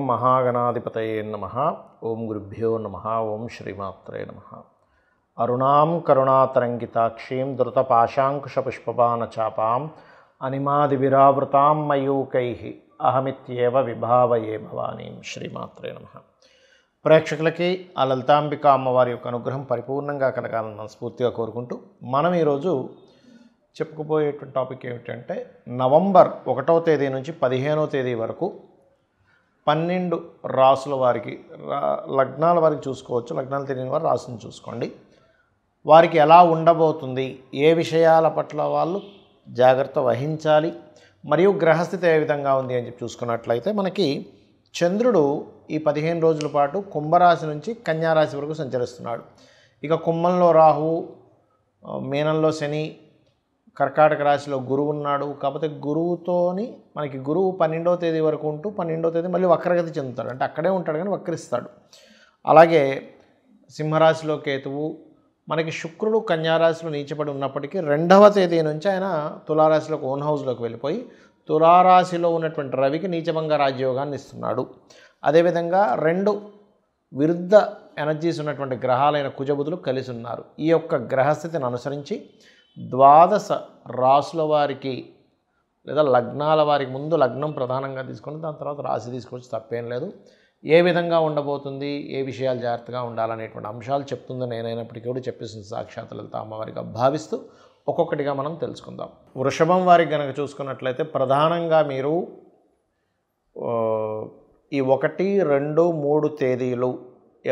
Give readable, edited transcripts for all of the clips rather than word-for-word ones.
మహాగణాధిపతయే నమః. ఓం గురుభ్యో నమః. ఓం శ్రీమాత్రే నమః. అరుణాం కరుణాతరంగితాక్షీం ధృతపాశాంకుశపుష్పబాణచాపాం అనిమాదివిరావృతాం మయూకైః అహమిత్యేవ విభావయే భవానీం. శ్రీమాత్రే నమః. ప్రేక్షకులకి ఆ లలితాంబిక అమ్మవారి యొక్క అనుగ్రహం పరిపూర్ణంగా కలగాలని మనస్ఫూర్తిగా కోరుకుంటూ మనం ఈరోజు చెప్పుకుపోయేటువంటి టాపిక్ ఏమిటంటే నవంబర్ 1వ తేదీ నుంచి 15వ తేదీ వరకు 12 రాసుల వారికి లగ్నాల వారికి చూసుకోవచ్చు. లగ్నాలు తెలియని వారు రాసుని చూసుకోండి. వారికి ఎలా ఉండబోతుంది, ఏ విషయాల పట్ల వాళ్ళు జాగ్రత్త వహించాలి, మరియు గ్రహస్థితి ఏ విధంగా ఉంది అని చెప్పి చూసుకున్నట్లయితే మనకి చంద్రుడు ఈ 15 రోజుల పాటు కుంభరాశి నుంచి కన్యారాశి వరకు సంచరిస్తున్నాడు. ఇక కుంభంలో రాహువు, మీనంలో శని, కర్కాటక రాశిలో గురువు ఉన్నాడు. కాకపోతే గురువుతోని మనకి గురువు 12వ తేదీ వరకు ఉంటూ 12వ తేదీ మళ్ళీ వక్రగతి చెందుతాడు, అంటే అక్కడే ఉంటాడు కానీ వక్రిస్తాడు. అలాగే సింహరాశిలో కేతువు, మనకి శుక్రుడు కన్యారాశిలో నీచపడి ఉన్నప్పటికీ 2వ తేదీ నుంచి ఆయన తులారాశిలోకి ఓన్ హౌస్లోకి వెళ్ళిపోయి తులారాశిలో ఉన్నటువంటి రవికి నీచభంగ రాజ్యోగాన్ని ఇస్తున్నాడు. అదేవిధంగా 2 విరుద్ధ ఎనర్జీస్ ఉన్నటువంటి గ్రహాలైన కుజబుధులు కలిసి ఉన్నారు. ఈ యొక్క గ్రహస్థితిని అనుసరించి 12 రాసుల వారికి లేదా లగ్నాల వారికి ముందు లగ్నం ప్రధానంగా తీసుకొని దాని తర్వాత రాశి తీసుకొచ్చి తప్పేం లేదు. ఏ విధంగా ఉండబోతుంది, ఏ విషయాలు జాగ్రత్తగా ఉండాలనేటువంటి అంశాలు చెప్తుందో నేనైనప్పటికీ కూడా చెప్పేసిన సాక్షాత్ లలిత అమ్మవారిగా భావిస్తూ ఒక్కొక్కటిగా మనం తెలుసుకుందాం. వృషభం వారికి కనుక చూసుకున్నట్లయితే ప్రధానంగా మీరు ఈ 1, 2, 3 తేదీలు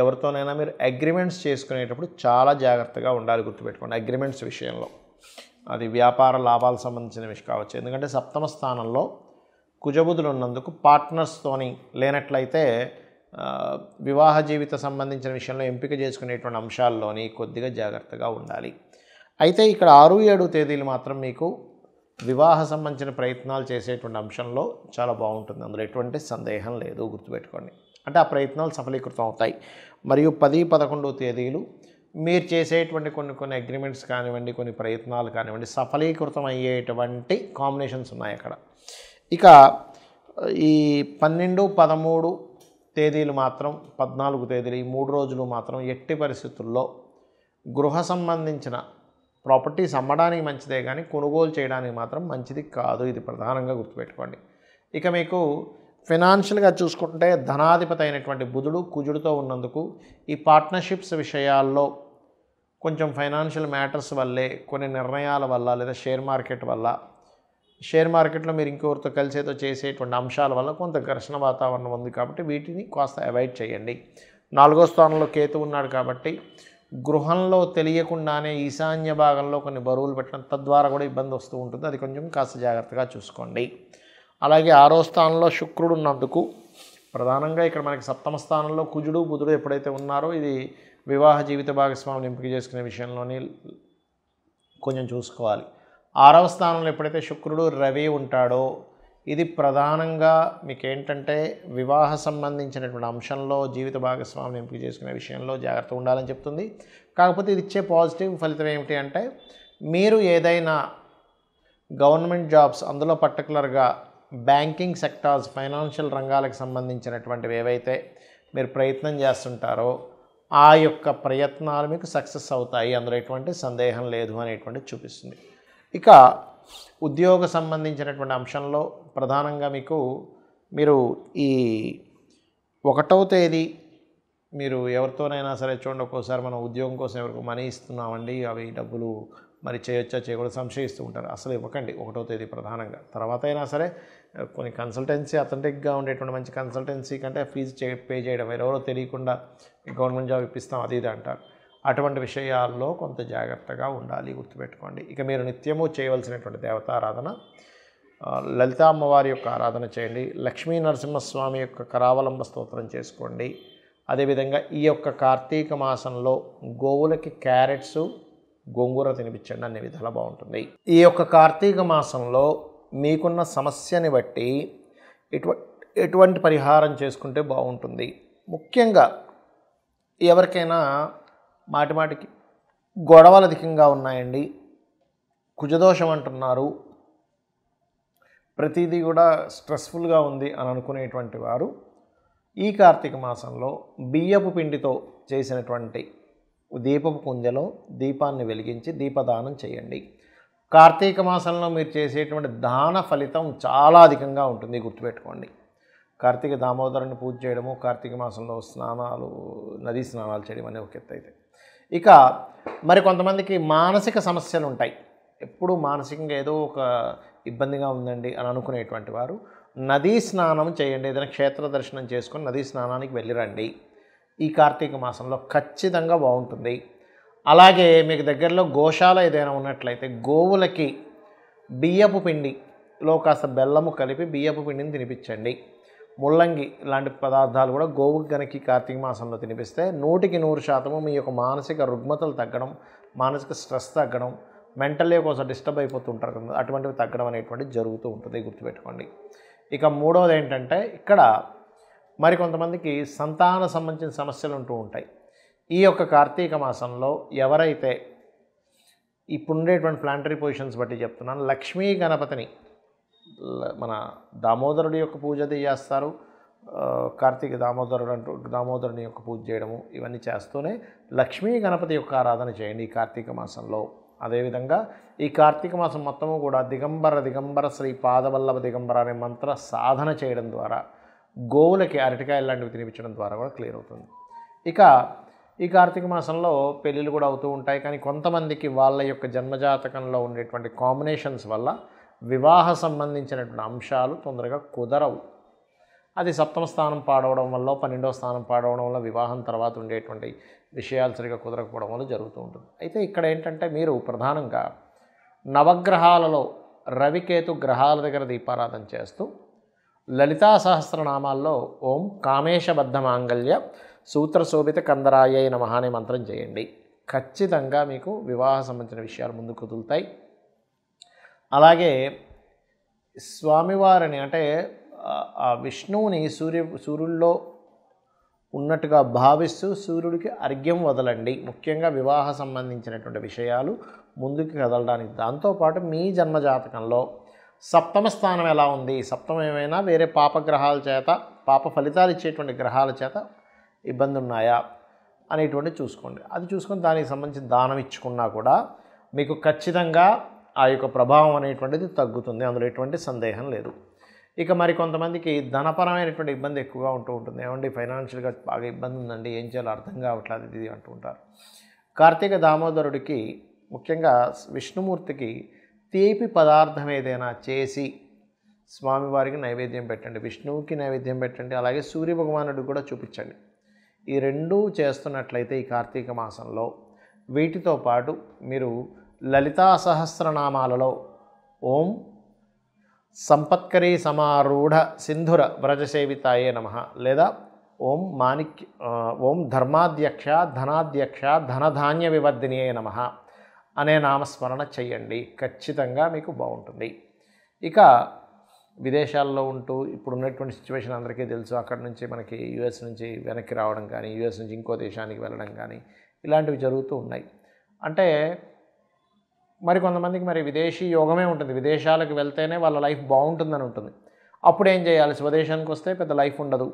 ఎవరితోనైనా మీరు అగ్రిమెంట్స్ చేసుకునేటప్పుడు చాలా జాగ్రత్తగా ఉండాలి. గుర్తుపెట్టుకోండి, అగ్రిమెంట్స్ విషయంలో అది వ్యాపార లాభాలకు సంబంధించిన విషయం కావచ్చు. ఎందుకంటే 7వ స్థానంలో కుజబుధులు ఉన్నందుకు పార్ట్నర్స్తోని లేనట్లయితే వివాహ జీవిత సంబంధించిన విషయంలో ఎంపిక చేసుకునేటువంటి అంశాల్లోని కొద్దిగా జాగ్రత్తగా ఉండాలి. అయితే ఇక్కడ 6, 7 తేదీలు మాత్రం మీకు వివాహ సంబంధించిన ప్రయత్నాలు చేసేటువంటి అంశంలో చాలా బాగుంటుంది. అందులో ఎటువంటి సందేహం లేదు. గుర్తుపెట్టుకోండి, అంటే ఆ ప్రయత్నాలు సఫలీకృతం అవుతాయి. మరియు 10, 11 తేదీలు మీరు చేసేటువంటి కొన్ని అగ్రిమెంట్స్ కానివ్వండి, కొన్ని ప్రయత్నాలు కానివ్వండి సఫలీకృతం అయ్యేటువంటి కాంబినేషన్స్ ఉన్నాయి అక్కడ. ఇక ఈ 12, 13 తేదీలు మాత్రం 14 తేదీలు ఈ 3 రోజులు మాత్రం ఎట్టి పరిస్థితుల్లో గృహ సంబంధించిన ప్రాపర్టీస్ అమ్మడానికి మంచిదే కానీ కొనుగోలు చేయడానికి మాత్రం మంచిది కాదు. ఇది ప్రధానంగా గుర్తుపెట్టుకోండి. ఇక మీకు ఫైనాన్షియల్గా చూసుకుంటే ధనాధిపతి అయినటువంటి బుధుడు కుజుడితో ఉన్నందుకు ఈ పార్ట్నర్షిప్స్ విషయాల్లో కొంచెం ఫైనాన్షియల్ మ్యాటర్స్ వల్లే, కొన్ని నిర్ణయాల వల్ల లేదా షేర్ మార్కెట్లో మీరు ఇంకొకరితో కలిసేతో చేసేటువంటి అంశాల వల్ల కొంత ఘర్షణ వాతావరణం ఉంది. కాబట్టి వీటిని కాస్త అవాయిడ్ చేయండి. 4వ స్థానంలో కేతు ఉన్నాడు కాబట్టి గృహంలో తెలియకుండానే ఈశాన్య భాగంలో కొన్ని బరువులు పెట్టడం తద్వారా కూడా ఇబ్బంది వస్తూ ఉంటుంది. అది కొంచెం కాస్త జాగ్రత్తగా చూసుకోండి. అలాగే 6వ స్థానంలో శుక్రుడు ఉన్నందుకు ప్రధానంగా ఇక్కడ మనకి 7వ స్థానంలో కుజుడు బుధుడు ఎప్పుడైతే ఉన్నారో ఇది వివాహ జీవిత భాగస్వామిని ఎంపిక చేసుకునే విషయంలోని కొంచెం చూసుకోవాలి. 6వ స్థానంలో ఎప్పుడైతే శుక్రుడు రవి ఉంటాడో ఇది ప్రధానంగా మీకు ఏంటంటే వివాహ సంబంధించినటువంటి అంశంలో జీవిత భాగస్వామిని ఎంపిక చేసుకునే విషయంలో జాగ్రత్త ఉండాలని చెప్తుంది. కాకపోతే ఇది ఇచ్చే పాజిటివ్ ఫలితం ఏమిటి అంటే మీరు ఏదైనా గవర్నమెంట్ జాబ్స్, అందులో పర్టికులర్గా బ్యాంకింగ్ సెక్టార్స్, ఫైనాన్షియల్ రంగాలకు సంబంధించినటువంటివి ఏవైతే మీరు ప్రయత్నం చేస్తుంటారో ఆ యొక్క ప్రయత్నాలు మీకు సక్సెస్ అవుతాయి, అందులో ఎటువంటి సందేహం లేదు అనేటువంటి చూపిస్తుంది. ఇక ఉద్యోగ సంబంధించినటువంటి అంశంలో ప్రధానంగా మీరు ఈ 1వ తేదీ మీరు ఎవరితోనైనా సరే చూడండి, ఒక్కోసారి మనం ఉద్యోగం కోసం ఎవరికి మనీ ఇస్తున్నామండి, అవి డబ్బులు మరి చేయొచ్చా చేయకూడదు సంశయిస్తూ ఉంటారు. అసలు ఇవ్వకండి 1వ తేదీ ప్రధానంగా. తర్వాత అయినా సరే కొన్ని కన్సల్టెన్సీ అథెంటిక్గా ఉండేటువంటి మంచి కన్సల్టెన్సీ కంటే ఫీజు పే చేయడం, ఎవరో తెలియకుండా గవర్నమెంట్ జాబ్ ఇప్పిస్తాం అది ఇది అంటారు. అటువంటి విషయాల్లో కొంత జాగ్రత్తగా ఉండాలి. గుర్తుపెట్టుకోండి. ఇక మీరు నిత్యము చేయవలసినటువంటి దేవతారాధన లలిత అమ్మవారి యొక్క ఆరాధన చేయండి. లక్ష్మీ నరసింహస్వామి యొక్క కరావలంబ స్తోత్రం చేసుకోండి. అదేవిధంగా ఈ యొక్క కార్తీక మాసంలో గోవులకి క్యారెట్స్, గోంగూర తినిపించండి, అన్ని విధాలా బాగుంటుంది. ఈ యొక్క కార్తీక మాసంలో మీకున్న సమస్యని బట్టి ఎటువంటి పరిహారం చేసుకుంటే బాగుంటుంది. ముఖ్యంగా ఎవరికైనా మాటిమాటికి గొడవలు అధికంగా ఉన్నాయండి, కుజదోషం అంటున్నారు, ప్రతిదీ కూడా స్ట్రెస్ఫుల్గా ఉంది అని అనుకునేటువంటి వారు ఈ కార్తీక మాసంలో బియ్యపు పిండితో చేసినటువంటి దీపపు కుందెలో దీపాన్ని వెలిగించి దీపదానం చేయండి. కార్తీక మాసంలో మీరు చేసేటువంటి దాన ఫలితం చాలా అధికంగా ఉంటుంది, గుర్తుపెట్టుకోండి. కార్తీక దామోదరుని పూజ చేయడము, కార్తీక మాసంలో స్నానాలు, నదీ స్నానాలు చేయడం అనే ఒక ఎత్తు అయితే, ఇక మరి కొంతమందికి మానసిక సమస్యలు ఉంటాయి. ఎప్పుడు మానసికంగా ఏదో ఒక ఇబ్బందిగా ఉందండి అని అనుకునేటువంటి వారు నదీ స్నానం చేయండి. ఏదైనా క్షేత్ర దర్శనం చేసుకొని నదీ స్నానానికి వెళ్ళిరండి. ఈ కార్తీక మాసంలో ఖచ్చితంగా బాగుంటుంది. అలాగే మీకు దగ్గరలో గోశాల ఏదైనా ఉన్నట్లయితే గోవులకి బియ్యపు పిండిలో కాస్త బెల్లము కలిపి బియ్యపు పిండిని తినిపించండి. ముల్లంగి లాంటి పదార్థాలు కూడా గోవుకి కనుక కార్తీక మాసంలో తినిపిస్తే 100% మీ యొక్క మానసిక రుగ్మతలు తగ్గడం, మానసిక స్ట్రెస్ తగ్గడం, మెంటల్లీ కోసం డిస్టర్బ్ అయిపోతుంటారు కదా, అటువంటివి తగ్గడం అనేటువంటిది జరుగుతూ ఉంటుంది, గుర్తుపెట్టుకోండి. ఇక మూడవది ఏంటంటే, ఇక్కడ మరికొంతమందికి సంతాన సంబంధించిన సమస్యలు ఉంటూ ఉంటాయి. ఈ యొక్క కార్తీక మాసంలో ఎవరైతే ఇప్పుడు ఉండేటువంటి ప్లానటరీ పొజిషన్స్ బట్టి చెప్తున్నాను, లక్ష్మీ గణపతిని మన దామోదరుడి యొక్క పూజ చేస్తారు. కార్తీక దామోదరుని యొక్క పూజ చేయడము ఇవన్నీ చేస్తూనే లక్ష్మీ గణపతి యొక్క ఆరాధన చేయండి ఈ కార్తీక మాసంలో. అదేవిధంగా ఈ కార్తీక మాసం మొత్తము కూడా దిగంబర శ్రీ పాదవల్లభ దిగంబర అనే మంత్ర సాధన చేయడం ద్వారా, గోవులకి అరటికాయలు లాంటివి తినిపించడం ద్వారా కూడా క్లియర్ అవుతుంది. ఇక ఈ కార్తీక మాసంలో పెళ్ళిళ్ళు కూడా అవుతూ ఉంటాయి. కానీ కొంతమందికి వాళ్ళ యొక్క జన్మజాతకంలో ఉండేటువంటి కాంబినేషన్స్ వల్ల వివాహ సంబంధించినటువంటి అంశాలు తొందరగా కుదరవు. అది సప్తమ స్థానం పాడవడం వల్ల, 12వ స్థానం పాడవడం వల్ల, వివాహం తర్వాత ఉండేటువంటి విషయాలు సరిగా కుదరకపోవడం వల్ల జరుగుతూ ఉంటుంది. అయితే ఇక్కడ ఏంటంటే, మీరు ప్రధానంగా నవగ్రహాలలో రవికేతు గ్రహాల దగ్గర దీపారాధన చేస్తూ లలితా సహస్రనామాల్లో ఓం కామేశబద్ధ మాంగళ్య సూత్రశోభిత కందరాయ నమః అనే మంత్రం చేయండి. ఖచ్చితంగా మీకు వివాహ సంబంధించిన విషయాలు ముందుకు కుదులుతాయి. అలాగే స్వామివారిని అంటే ఆ విష్ణువుని సూర్యుల్లో ఉన్నట్టుగా భావిస్తూ సూర్యుడికి అర్ఘ్యం వదలండి. ముఖ్యంగా వివాహ సంబంధించినటువంటి విషయాలు ముందుకు కదలడానికి. దాంతోపాటు మీ జన్మజాతకంలో సప్తమ స్థానం ఎలా ఉంది, సప్తమం ఏమైనా వేరే పాపగ్రహాల చేత, పాప ఫలితాలు ఇచ్చేటువంటి గ్రహాల చేత ఇబ్బంది ఉన్నాయా అనేటువంటి చూసుకోండి. అది చూసుకొని దానికి సంబంధించిన దానం ఇచ్చుకున్నా కూడా మీకు ఖచ్చితంగా ఆ యొక్క ప్రభావం అనేటువంటిది తగ్గుతుంది, అందులో ఎటువంటి సందేహం లేదు. ఇక మరి కొంతమందికి ధనపరమైనటువంటి ఇబ్బంది ఎక్కువగా ఉంటూ ఉంటుంది. ఏమండి ఫైనాన్షియల్గా బాగా ఇబ్బంది ఉందండి, ఏం చేయాలో అర్థం కావట్లేదు ఇది అంటూ ఉంటారు. కార్తీక దామోదరుడికి, ముఖ్యంగా విష్ణుమూర్తికి తీపి పదార్థం ఏదైనా చేసి స్వామివారికి నైవేద్యం పెట్టండి, విష్ణువుకి నైవేద్యం పెట్టండి, అలాగే సూర్యభగవానుడికి కూడా చూపించండి. ఈ రెండూ చేస్తున్నట్లయితే ఈ కార్తీక మాసంలో, వీటితో పాటు మీరు లలితా సహస్రనామాలలో ఓం సంపత్కరీ సమారూఢ సింధుర వ్రజసేవితాయే నమః, లేదా ఓం ధర్మాధ్యక్ష ధనాధ్యక్ష ధనధాన్య వివర్ధినియే నమః అనే నామస్మరణ చెయ్యండి. ఖచ్చితంగా మీకు బాగుంటుంది. ఇక విదేశాల్లో ఉంటూ ఇప్పుడు ఉన్నటువంటి సిచ్యువేషన్ అందరికీ తెలుసు. అక్కడ నుంచి మనకి యుఎస్ నుంచి వెనక్కి రావడం కానీ, యుఎస్ నుంచి ఇంకో దేశానికి వెళ్ళడం కానీ ఇలాంటివి జరుగుతూ ఉన్నాయి. అంటే మరి కొంతమందికి మరి విదేశీ యోగమే ఉంటుంది, విదేశాలకు వెళ్తేనే వాళ్ళ లైఫ్ బాగుంటుందని ఉంటుంది. అప్పుడు ఏం చేయాలి, స్వదేశానికి వస్తే పెద్ద లైఫ్ ఉండదు.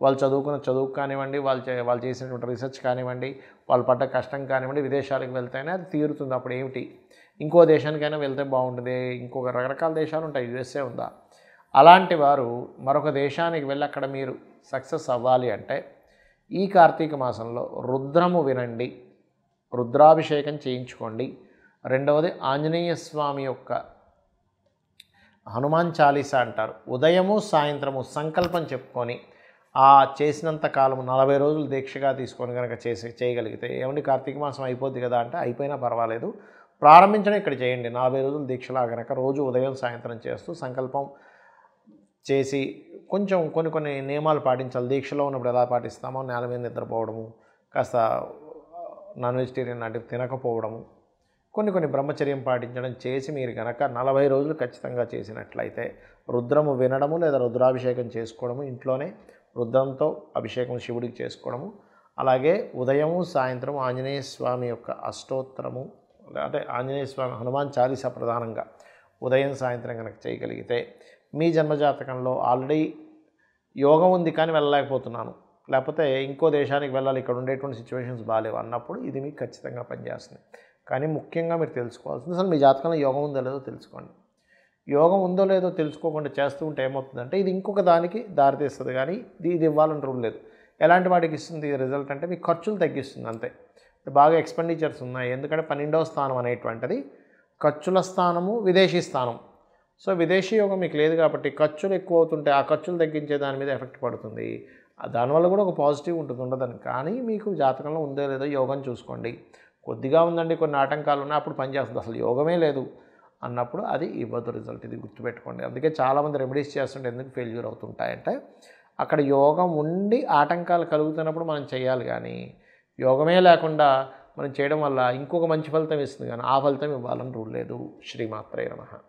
వాళ్ళు చదువుకున్న చదువు కానివ్వండి, వాళ్ళు చేసినటువంటి రీసెర్చ్ కానివ్వండి, వాళ్ళు పడ్డ కష్టం కానివ్వండి, విదేశాలకు వెళ్తేనే అది తీరుతుంది. అప్పుడు ఏమిటి, ఇంకో దేశానికైనా వెళ్తే బాగుంటుంది, ఇంకొక రకరకాల దేశాలు ఉంటాయి, యుఎస్ఏ ఉందా. అలాంటి వారు మరొక దేశానికి వెళ్ళి అక్కడ మీరు సక్సెస్ అవ్వాలి అంటే ఈ కార్తీక మాసంలో రుద్రము వినండి, రుద్రాభిషేకం చేయించుకోండి. రెండవది ఆంజనేయ స్వామి యొక్క హనుమాన్ చాలీసా అంటారు, ఉదయము సాయంత్రము సంకల్పం చెప్పుకొని ఆ చేసినంత కాలము 40 రోజులు దీక్షగా తీసుకొని కనుక చేయగలిగితే, ఏమండి కార్తీక మాసం అయిపోద్ది కదా అంటే, అయిపోయినా పర్వాలేదు, ప్రారంభించడం ఇక్కడ చేయండి. 40 రోజులు దీక్షలా కనుక రోజు ఉదయం సాయంత్రం చేస్తూ సంకల్పం చేసి కొంచెం కొన్ని నియమాలు పాటించాలి. దీక్షలో ఉన్నప్పుడు ఎలా పాటిస్తామో, నేల మీద నిద్రపోవడము, కాస్త నాన్ వెజిటేరియన్ లాంటివి తినకపోవడము, కొన్ని బ్రహ్మచర్యం పాటించడం చేసి మీరు కనుక 40 రోజులు ఖచ్చితంగా చేసినట్లయితే రుద్రము వినడము లేదా రుద్రాభిషేకం చేసుకోవడము, ఇంట్లోనే రుద్రంతో అభిషేకం శివుడికి చేసుకోవడము, అలాగే ఉదయము సాయంత్రం ఆంజనేయ స్వామి యొక్క అష్టోత్తరము అంటే ఆంజనేయ స్వామి హనుమాన్ చాలీసా ప్రధానంగా ఉదయం సాయంత్రం కనుక చేయగలిగితే మీ జన్మజాతకంలో ఆల్రెడీ యోగం ఉంది కానీ వెళ్ళలేకపోతున్నాను, లేకపోతే ఇంకో దేశానికి వెళ్ళాలి, ఇక్కడ ఉండేటువంటి సిచ్యువేషన్స్ బాగాలేవు అన్నప్పుడు ఇది మీకు ఖచ్చితంగా పనిచేస్తుంది. కానీ ముఖ్యంగా మీరు తెలుసుకోవాల్సింది అసలు మీ జాతకంలో యోగం ఉందో లేదో తెలుసుకోండి. యోగం ఉందో లేదో తెలుసుకోకుండా చేస్తూ ఉంటే ఏమవుతుందంటే ఇది ఇంకొక దానికి దారితీస్తుంది, కానీ ఇది ఇవ్వాలని రూల్ లేదు. ఎలాంటి వాటికి ఇస్తుంది రిజల్ట్ అంటే మీకు ఖర్చులు తగ్గిస్తుంది అంతే. బాగా ఎక్స్పెండిచర్స్ ఉన్నాయి, ఎందుకంటే 12వ స్థానం అనేటువంటిది ఖర్చుల స్థానము, విదేశీ స్థానం. సో విదేశీ యోగం మీకు లేదు కాబట్టి ఖర్చులు ఎక్కువ అవుతుంటే ఆ ఖర్చులు తగ్గించే దాని మీద ఎఫెక్ట్ పడుతుంది. దానివల్ల కూడా ఒక పాజిటివ్ ఉంటుంది, ఉండదని. కానీ మీకు జాతకంలో ఉందో లేదో యోగం చూసుకోండి. కొద్దిగా ఉందండి, కొన్ని ఆటంకాలు ఉన్నాయి, అప్పుడు పనిచేస్తుంది. అసలు యోగమే లేదు అన్నప్పుడు అది ఇవ్వదు రిజల్ట్, ఇది గుర్తుపెట్టుకోండి. అందుకే చాలామంది రెమెడీస్ చేస్తుంటే ఎందుకు ఫెయిల్యూర్ అవుతుంటాయంటే అక్కడ యోగం ఉండి ఆటంకాలు కలుగుతున్నప్పుడు మనం చేయాలి, కానీ యోగమే లేకుండా మనం చేయడం వల్ల ఇంకొక మంచి ఫలితం ఇస్తుంది, కానీ ఆ ఫలితం ఇవ్వాలని రూల్ లేదు. శ్రీమాత్రే నమః.